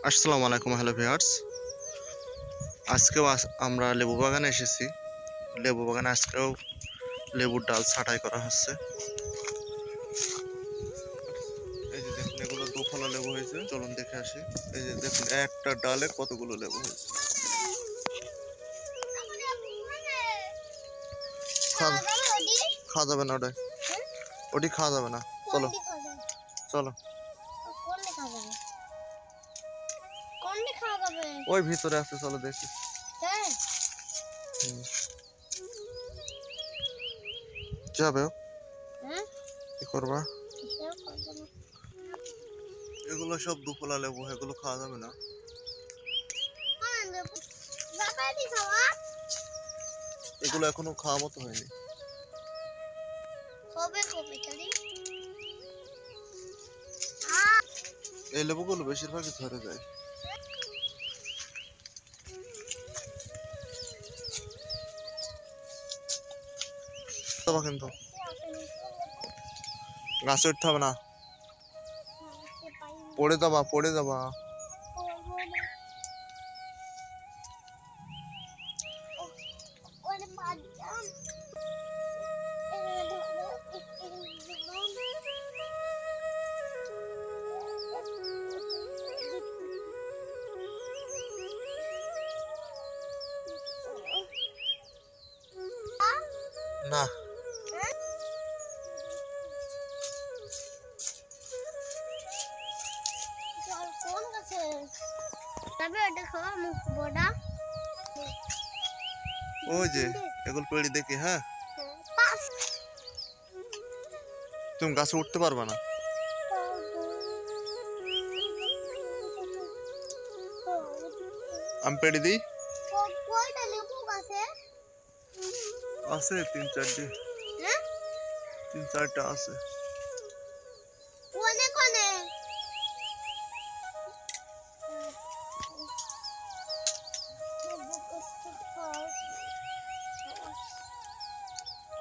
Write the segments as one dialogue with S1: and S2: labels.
S1: আসসালামু আলাইকুম, hello viewers. আজকেও আমরা লেবু বাগানে এসেছি। লেবু বাগানে আজকেও লেবুর ডাল ছাঁটাই করা হচ্ছে। এই যে দেখুন, এগুলো দুফলা লেবু হয়েছে। চলুন দেখে আসি। এই যে দেখুন, একটা ডালে কতগুলো লেবু হয়েছে। খাওয়া যাবে না ওটা, ওটি খাওয়া যাবে না। চলো চলো, ওই ভিতরে আছে, চলো দেখি। যাবে কি করবা? এগুলো সব দুফলা লেবু, এগুলো খাওয়া যাবে না। এগুলো এখনো খাওয়া মতো হয়নি। এই লেবুগুলো বেশিরভাগই ঝরে যায়। কিন্তু গাছে উঠতে হবে না, পড়ে যাবা পড়ে যাবা। না ওই যে এগুলো পেড়ি দেখি। হ্যাঁ, তুমি গাছে উঠতে পারবা না। আমি পেড়ি দিই। আছে তিন চারটা আছে।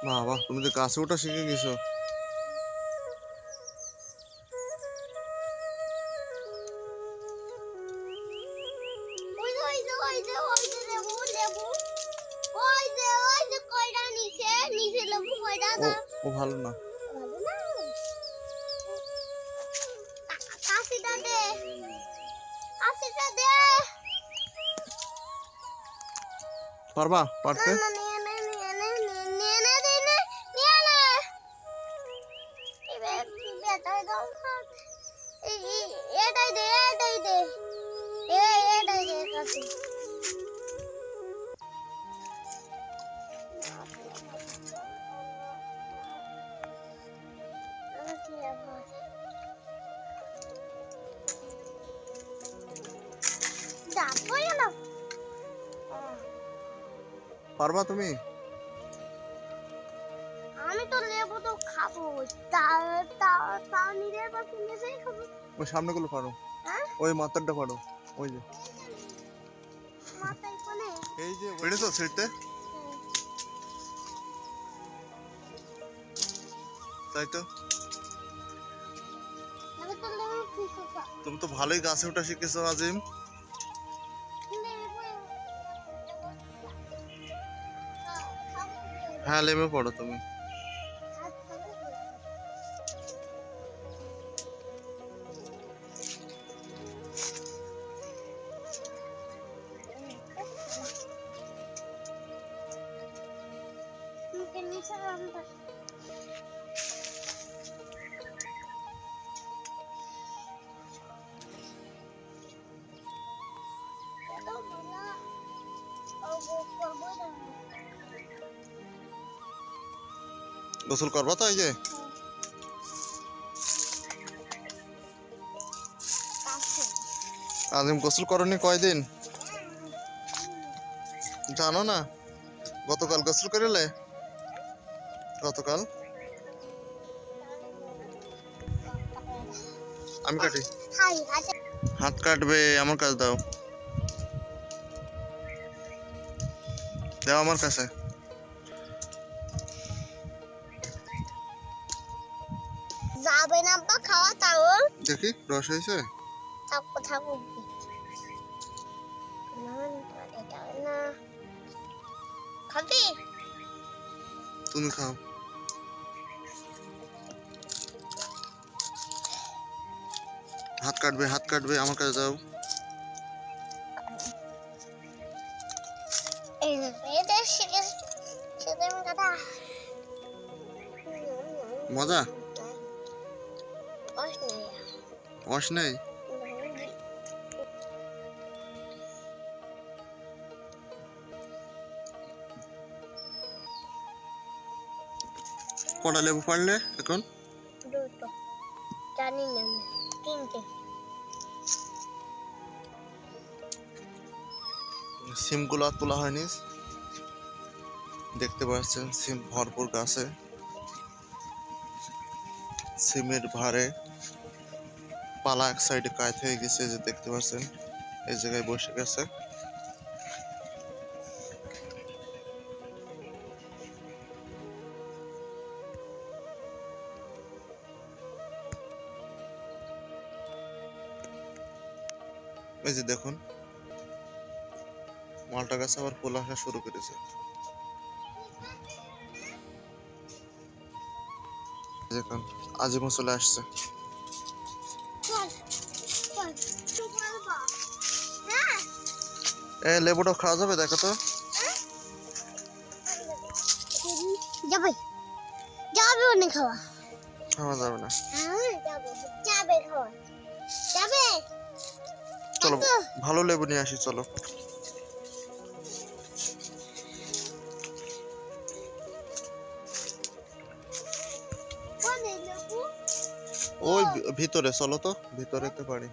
S1: বাবা, তুমি তো গাছে ওঠা শিখে গেছো। ও ভালো না। পারবা পারতে? পারবা তুমি?
S2: আমি তো লেবু তো খাবো, নিজের পাশে নিজেই খাবো।
S1: ওই সামনেগুলো পারো, ওই মাথাটা পারো। ওই যে
S2: মাথায় কোনে
S1: এই যে পেড়েছো ছিড়তে, তাই তো। তুমি তো ভালোই গাছে ওঠা শিখেছো আজিম। হ্যাঁ, লেমে পড়ো তুমি। গোসল করবা তো? এই যে আজিম, গোসল করনি কয়দিন জানো না? গতকাল গোসল করিলে? গতকাল আমি কাটি। হাত কাটবে, আমার কাছে দাও, দাও আমার কাছে।
S2: যাবে না বা খাওয়া তাও
S1: দেখি রস হয়েছে।
S2: কথা বলবি এটা না খাবি
S1: তুমি খাও। হাত কাটবে আমার কাছে দাও।
S2: এটা শিখে সেদিন কথা
S1: মজা
S2: কষ্ট নেই
S1: অস নেই। কটা লেবু পারলে এখন?
S2: দুটো জানি না তিনটে
S1: সিমগুলো আর তোলা হয়নি, দেখতে পাচ্ছেন সিম ভরপুর গাছে। সিমের ভারে পালা এক সাইডে কায়ত হয়ে গেছে, যে দেখতে পাচ্ছেন এই জায়গায় বসে গেছে। এই যে দেখুন মালটা গাছে আবার ফুল আসা শুরু করেছে। দেখুন আজিমও চলে আসছে। লেবুটা খাওয়া যাবে দেখো তো।
S2: যাবে যাবে অনেক খাওয়া
S1: খাওয়া যাবে না।
S2: যাবে খাওয়া যাবে
S1: চলো ভালো লেবু নিয়ে আসি চলো। ওই ভিতরে চলো তো, ভিতরে তো পারি।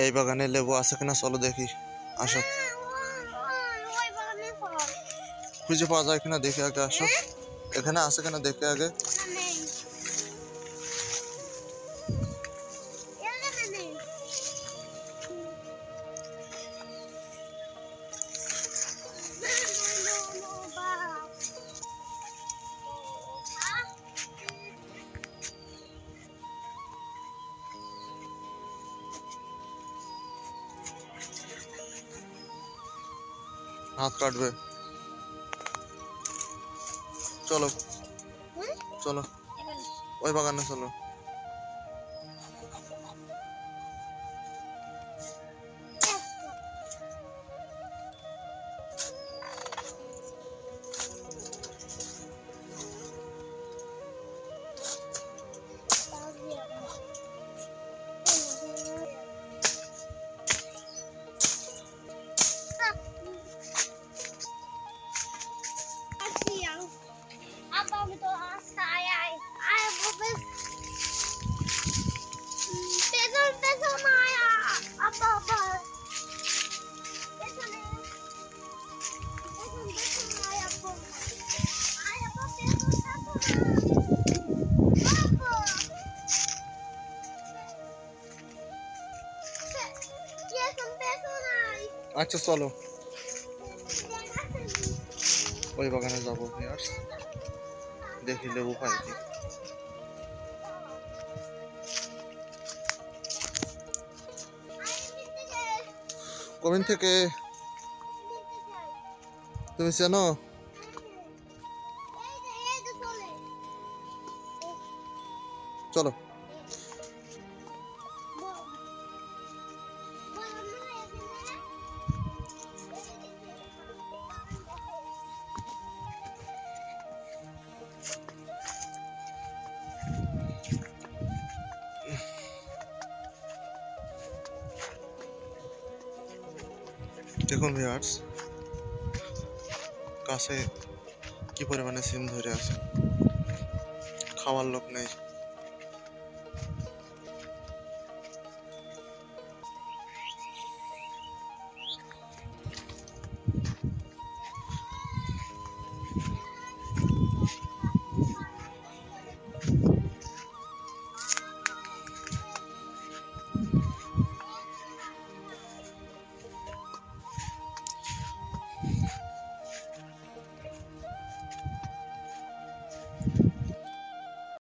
S1: এই বাগানে লেবু আছে কিনা চলো দেখি, আসো। খুঁজে পাওয়া যায় কিনা দেখে আগে আসো, এখানে আছে কিনা দেখে আগে। হাত কাটবে, চলো চলো ওই বাগানে চলো। আচ্ছা চলো ওই বাগানে যাবো, দেখি লেবু পাই কি। কবেন থেকে তুমি চেনো? চলো দেখুন ভিউয়ার্স কাছে কি পরিমাণে সিম ধরে আছে, খাওয়ার লোক নেই।